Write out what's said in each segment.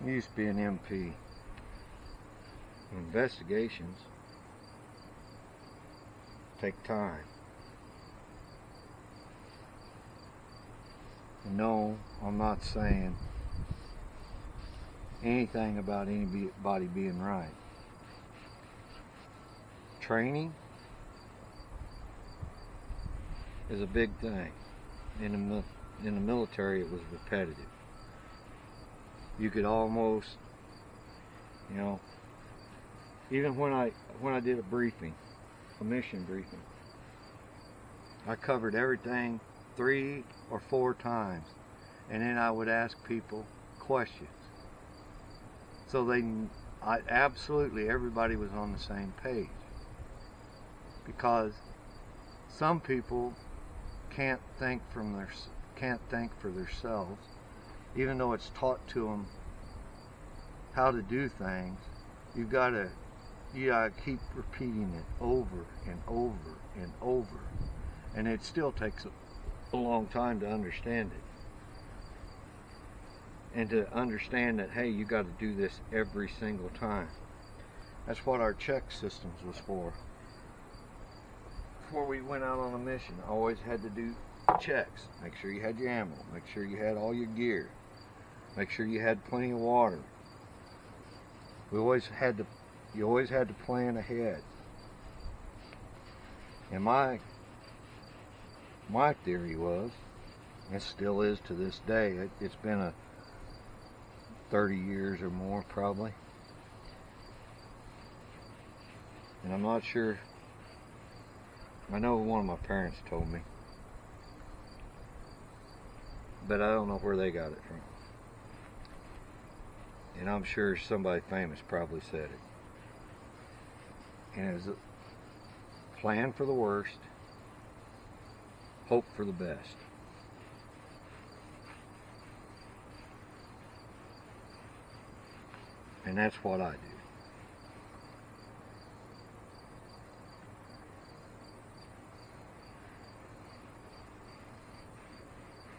I used to be an MP. Investigations take time. And no, I'm not saying anything about anybody being right. Training is a big thing. In the military, it was repetitive. You could almost, even when I did a briefing, a mission briefing, I covered everything 3 or 4 times, and then I would ask people questions, so absolutely everybody was on the same page. Because some people can't think for themselves, even though it's taught to them how to do things. You gotta keep repeating it over and over and over, and it still takes a long time to understand it, and to understand that, hey, you got to do this every single time. That's what our check systems was for. Before we went out on a mission, I always had to do checks. Make sure you had your ammo, make sure you had all your gear, make sure you had plenty of water. You always had to plan ahead. And my theory was, and still is to this day, it's been a 30 years or more probably, and I'm not sure, I know one of my parents told me, but I don't know where they got it from. And I'm sure somebody famous probably said it. And it was a plan for the worst, hope for the best. And that's what I do.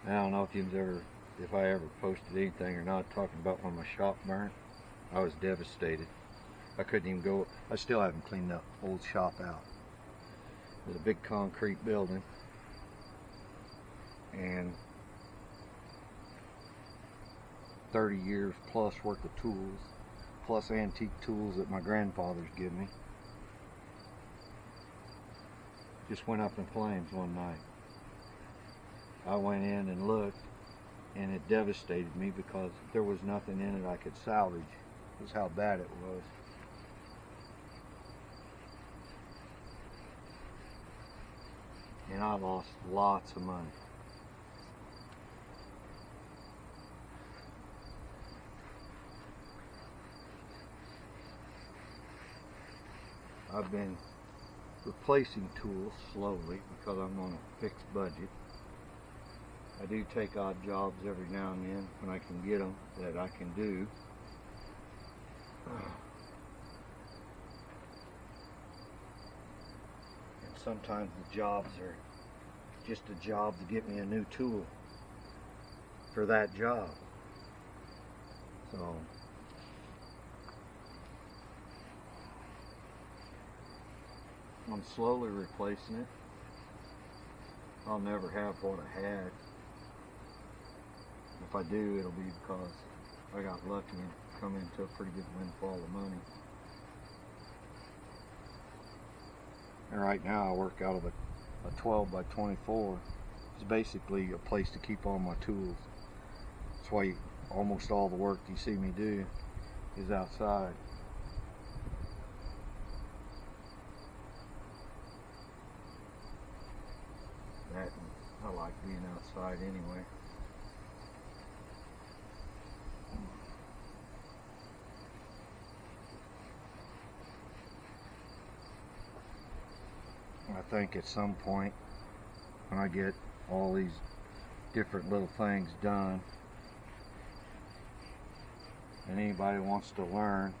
I don't know if I ever posted anything or not talking about when my shop burnt. I was devastated. I couldn't even go. I still haven't cleaned the old shop out. It was a big concrete building, and 30 years plus worth of tools, plus antique tools that my grandfather's given me, just went up in flames one night. I went in and looked, and it devastated me because there was nothing in it I could salvage. That's how bad it was. And I lost lots of money. I've been replacing tools slowly because I'm on a fixed budget. I do take odd jobs every now and then when I can get them that I can do. And sometimes the jobs are just a job to get me a new tool for that job. So I'm slowly replacing it. I'll never have what I had. If I do, it'll be because I got lucky and come into a pretty good windfall of money. And right now I work out of a 12 by 24. It's basically a place to keep all my tools. That's why almost all the work you see me do is outside. I like being outside anyway. I think at some point when I get all these different little things done, and anybody wants to learn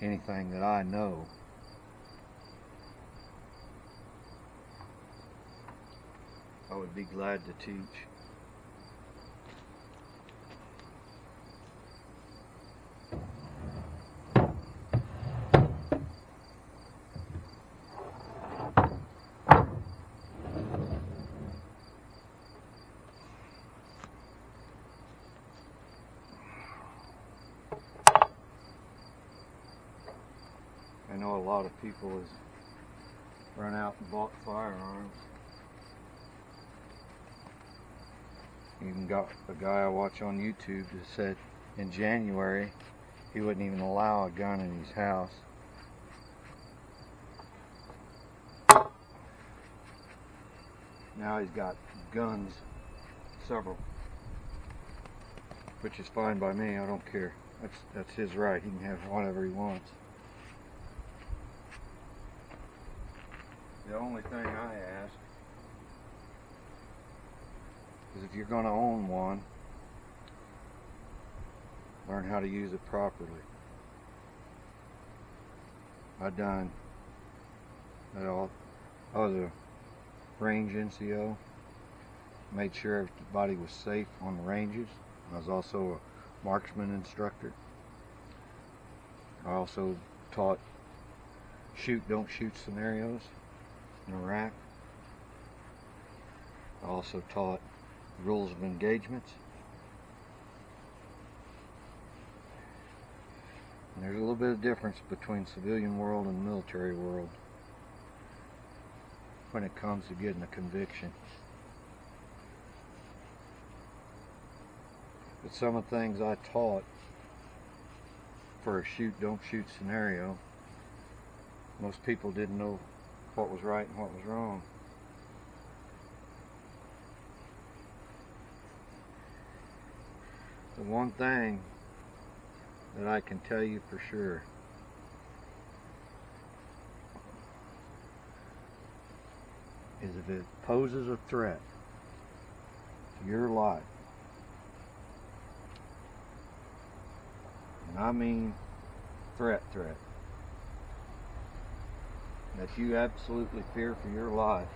anything that I know, I would be glad to teach. I know a lot of people has run out and bought firearms. Even got a guy I watch on YouTube that said in January he wouldn't even allow a gun in his house. Now he's got guns, several, which is fine by me. I don't care. That's his right. He can have whatever he wants. The only thing I ask is if you're going to own one, learn how to use it properly. I've done other range NCO, made sure everybody was safe on the ranges. I was also a marksman instructor. I also taught shoot, don't shoot scenarios in Iraq. I also taught rules of engagements. And there's a little bit of difference between civilian world and military world when it comes to getting a conviction. But some of the things I taught for a shoot, don't shoot scenario, most people didn't know what was right and what was wrong. The one thing that I can tell you for sure is if it poses a threat to your life, and I mean threat, that you absolutely fear for your life,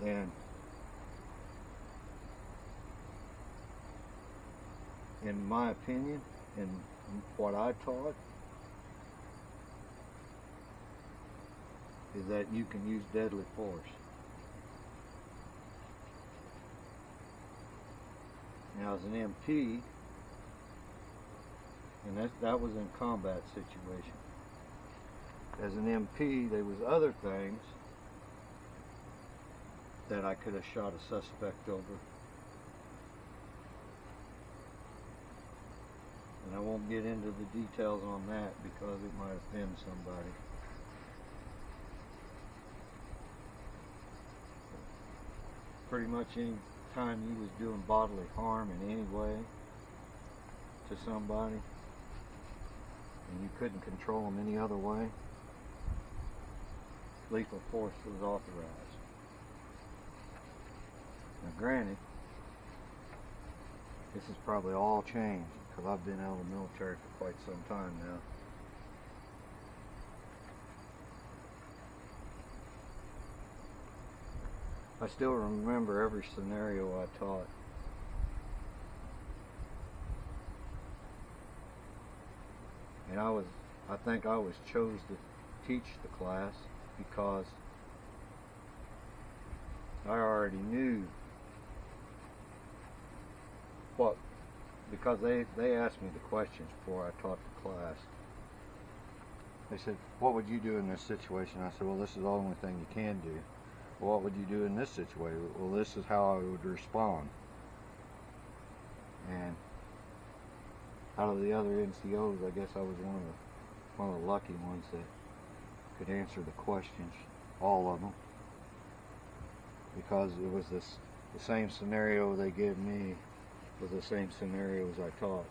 then in my opinion, and what I taught, is that you can use deadly force. Now as an MP, and that was in combat situation. As an MP, there was other things that I could have shot a suspect over. And I won't get into the details on that because it might offend somebody. Pretty much any time you was doing bodily harm in any way to somebody and you couldn't control them any other way, lethal force was authorized. Now granted, this has probably all changed because I've been out of the military for quite some time now. I still remember every scenario I taught. And I think I was chose to teach the class because I already knew because they asked me the questions before I taught the class. They said, what would you do in this situation? I said, well, this is the only thing you can do. Well, what would you do in this situation? Well, this is how I would respond. And out of the other NCOs, I guess I was one of the lucky ones that could answer the questions, all of them, because it was the same scenario they gave me was the same scenarios I taught.